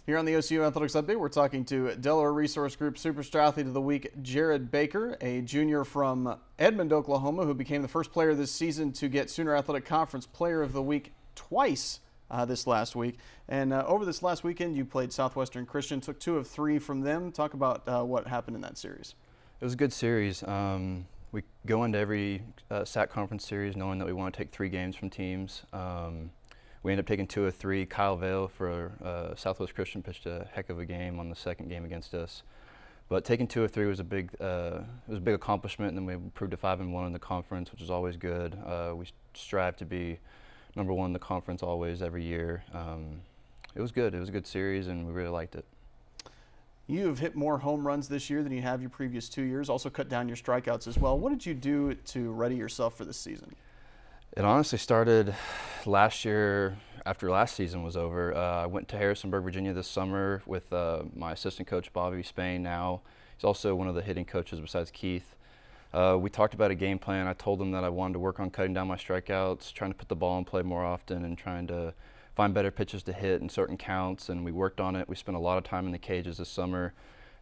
Here on the OCU Athletics Update, we're talking to Delaware Resource Group Superstar Athlete of the Week, Jared Baker, a junior from Edmond, Oklahoma, who became the first player this season to get Sooner Athletic Conference Player of the Week twice this last week. And over this last weekend, you played Southwestern Christian, took 2 of 3 from them. Talk about what happened in that series. It was a good series. We go into every SAC conference series knowing that we want to take 3 games from teams. We ended up taking 2 of 3. Kyle Vale for Southwest Christian pitched a heck of a game on the second game against us. But taking 2 of 3 was a big accomplishment, and then we improved to 5-1 in the conference, which is always good. We strive to be number 1 in the conference always, every year. It was good. It was a good series, and we really liked it. You have hit more home runs this year than you have your previous 2 years, also cut down your strikeouts as well. What did you do to ready yourself for this season? It honestly started last year after last season was over. I went to Harrisonburg, Virginia this summer with my assistant coach, Bobby Spain now. He's also one of the hitting coaches besides Keith. We talked about a game plan. I told him that I wanted to work on cutting down my strikeouts, trying to put the ball in play more often, and trying to find better pitches to hit in certain counts, and we worked on it. We spent a lot of time in the cages this summer.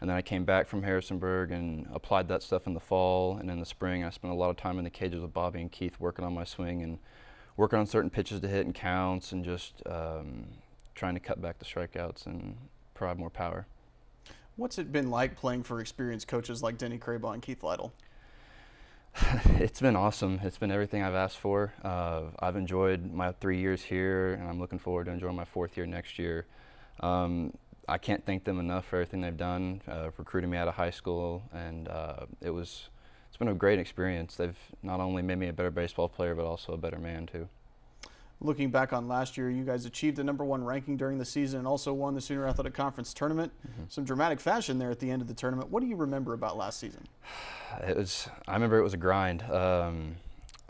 And then I came back from Harrisonburg and applied that stuff in the fall, and in the spring I spent a lot of time in the cages with Bobby and Keith working on my swing and working on certain pitches to hit and counts, and just trying to cut back the strikeouts and provide more power. What's it been like playing for experienced coaches like Denny Crabaugh and Keith Lytle? It's been awesome. It's been everything I've asked for. I've enjoyed my 3 years here, and I'm looking forward to enjoying my 4th year next year. I can't thank them enough for everything they've done, recruiting me out of high school, and it's been a great experience. They've not only made me a better baseball player, but also a better man too. Looking back on last year, you guys achieved the #1 ranking during the season and also won the Sooner Athletic Conference tournament. Some dramatic fashion there at the end of the tournament. What do you remember about last season? I remember it was a grind. I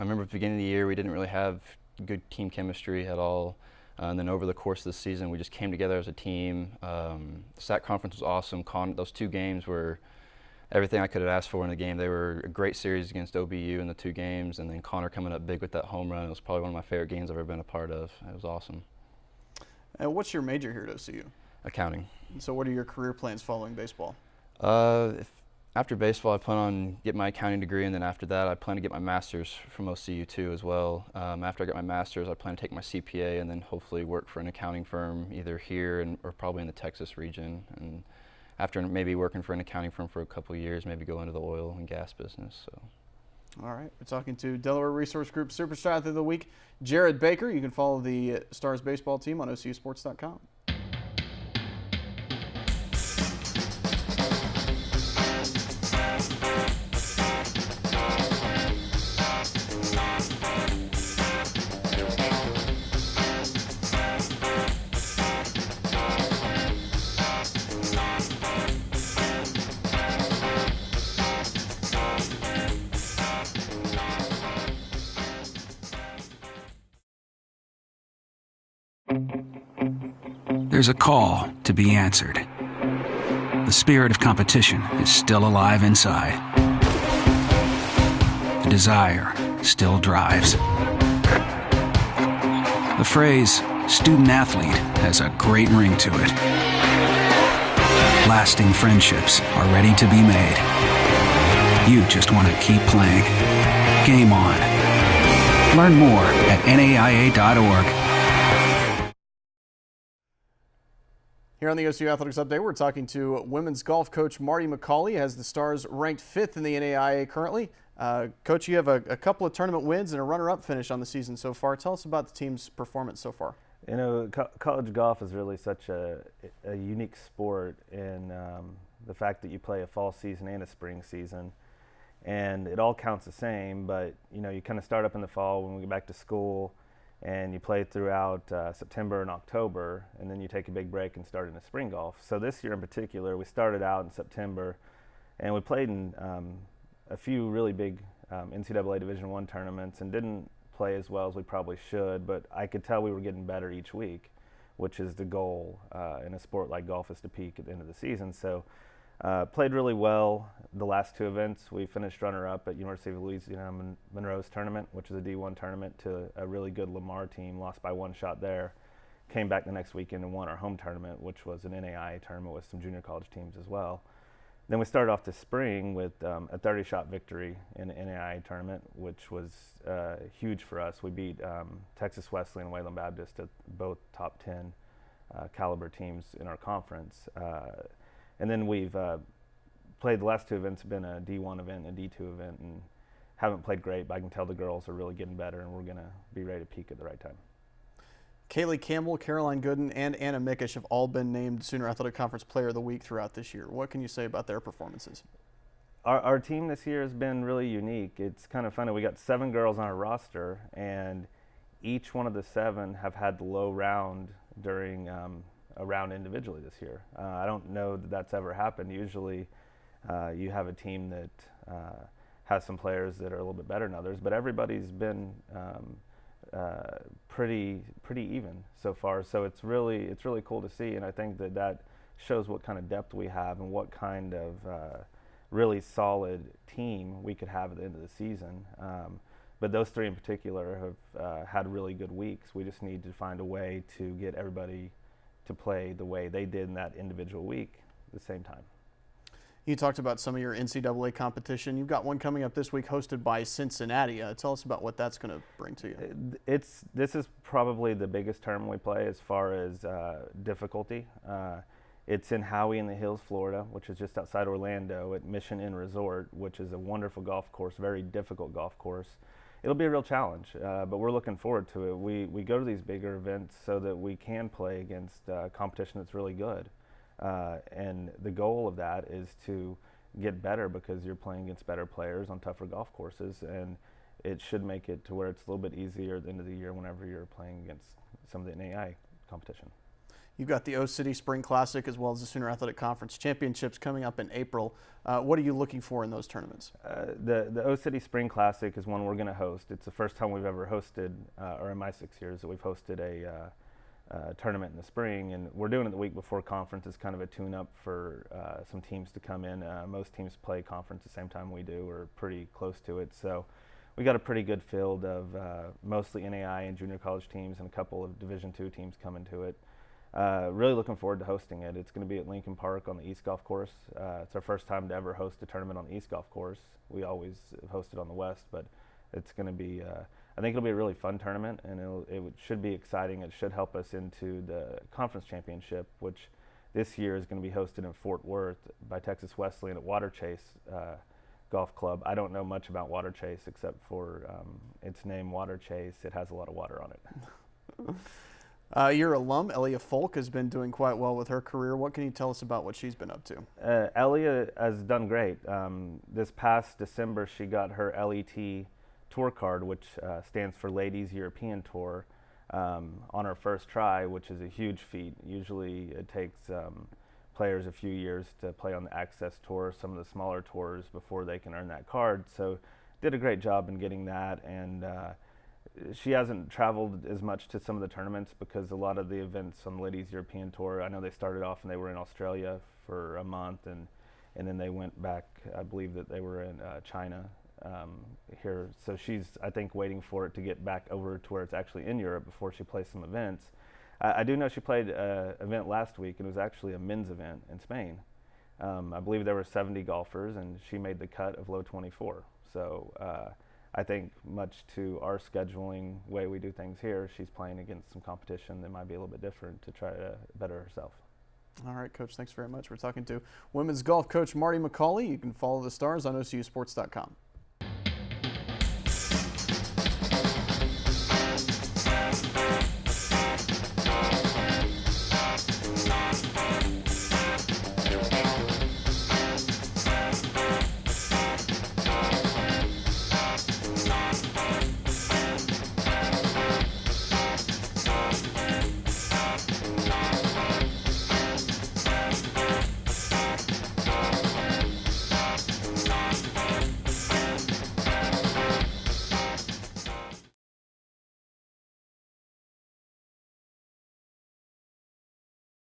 remember at the beginning of the year we didn't really have good team chemistry at all. And then over the course of the season, we just came together as a team. The SAC conference was awesome. Those 2 games were everything I could have asked for in the game. They were a great series against OBU in the 2 games, and then Connor coming up big with that home run. It was probably one of my favorite games I've ever been a part of. It was awesome. What's your major here at OCU? Accounting. So what are your career plans following baseball? After baseball, I plan on getting my accounting degree, and then after that, I plan to get my master's from OCU too as well. After I get my master's, I plan to take my CPA and then hopefully work for an accounting firm either here or probably in the Texas region. And after maybe working for an accounting firm for a couple of years, maybe go into the oil and gas business. So. All right, we're talking to Delaware Resource Group Superstar Athlete of the Week, Jared Baker. You can follow the Stars baseball team on OCUsports.com. There's a call to be answered. The spirit of competition is still alive inside. The desire still drives. The phrase student athlete has a great ring to it. Lasting friendships are ready to be made. You just want to keep playing. Game on. Learn more at naia.org. Here on the OCU Athletics Update, we're talking to women's golf coach Marty McCauley, as the Stars ranked 5th in the NAIA currently. Coach, you have a couple of tournament wins and a runner-up finish on the season so far. Tell us about the team's performance so far. You know, college golf is really such a unique sport in the fact that you play a fall season and a spring season, and it all counts the same. But you know, you kind of start up in the fall when we get back to school, and you play throughout September and October, and then you take a big break and start into spring golf. So this year in particular, we started out in September, and we played in a few really big NCAA Division I tournaments and didn't play as well as we probably should, but I could tell we were getting better each week, which is the goal in a sport like golf, is to peak at the end of the season. So played really well the last 2 events. We finished runner-up at University of Louisiana Monroe's tournament, which is a D1 tournament, to a really good Lamar team, lost by 1 shot there. came back the next weekend and won our home tournament, which was an NAIA tournament with some junior college teams as well. Then we started off this spring with a 30-shot victory in the NAIA tournament, which was huge for us. We beat Texas Wesleyan and Wayland Baptist, both top 10 caliber teams in our conference. And then we've played the last two events, have been a D1 event and a D2 event, and haven't played great, but I can tell the girls are really getting better, and we're going to be ready to peak at the right time. Kaylee Campbell, Caroline Gooden, and Anna Mickish have all been named Sooner Athletic Conference Player of the Week throughout this year. What can you say about their performances? Our team this year has been really unique. It's kind of funny. We got 7 girls on our roster, and each one of the 7 have had the low round during a round individually this year. I don't know that that's ever happened. Usually you have a team that has some players that are a little bit better than others, but everybody's been pretty even so far. So it's really cool to see, and I think that shows what kind of depth we have and what kind of really solid team we could have at the end of the season. But those 3 in particular have had really good weeks. We just need to find a way to get everybody to play the way they did in that individual week at the same time. You talked about some of your NCAA competition. You've got one coming up this week hosted by Cincinnati. Tell us about what that's going to bring to you. This is probably the biggest tournament we play as far as difficulty. It's in Howey in the Hills, Florida, which is just outside Orlando at Mission Inn Resort, which is a wonderful golf course, very difficult golf course. It'll be a real challenge, but we're looking forward to it. We go to these bigger events so that we can play against competition that's really good. And the goal of that is to get better, because you're playing against better players on tougher golf courses, and it should make it to where it's a little bit easier at the end of the year whenever you're playing against some of the NAIA competition. You've got the O-City Spring Classic as well as the Sooner Athletic Conference Championships coming up in April. What are you looking for in those tournaments? The O-City Spring Classic is one we're going to host. It's the first time we've ever hosted, or in my 6 years that we've hosted a tournament in the spring, and we're doing it the week before conference. It's kind of a tune-up for some teams to come in. Most teams play conference the same time we do, or pretty close to it. So we got a pretty good field of mostly NAIA and junior college teams, and a couple of Division II teams coming to it. Really looking forward to hosting it. It's going to be at Lincoln Park on the East Golf Course. It's our first time to ever host a tournament on the East Golf Course. We always have hosted on the West, but it's going to be, I think it'll be a really fun tournament, and it should be exciting. It should help us into the conference championship, which this year is going to be hosted in Fort Worth by Texas Wesleyan at Water Chase Golf Club. I don't know much about Water Chase except for its name, Water Chase. It has a lot of water on it. Your alum, Elia Folk, has been doing quite well with her career. What can you tell us about what she's been up to? Elia has done great. This past December, she got her LET tour card, which stands for Ladies European Tour, on her first try, which is a huge feat. Usually it takes players a few years to play on the Access Tour, some of the smaller tours, before they can earn that card. So did a great job in getting that, and she hasn't traveled as much to some of the tournaments because a lot of the events on the Ladies European Tour, I know they started off and they were in Australia for a month, and then they went back, I believe that they were in China here. So she's, I think, waiting for it to get back over to where it's actually in Europe before she plays some events. I do know she played an event last week, and it was actually a men's event in Spain. I believe there were 70 golfers, and she made the cut of low 24. So I think, much to our scheduling way we do things here, she's playing against some competition that might be a little bit different to try to better herself. All right, Coach, thanks very much. We're talking to women's golf coach Marty McCauley. You can follow the Stars on OCUsports.com.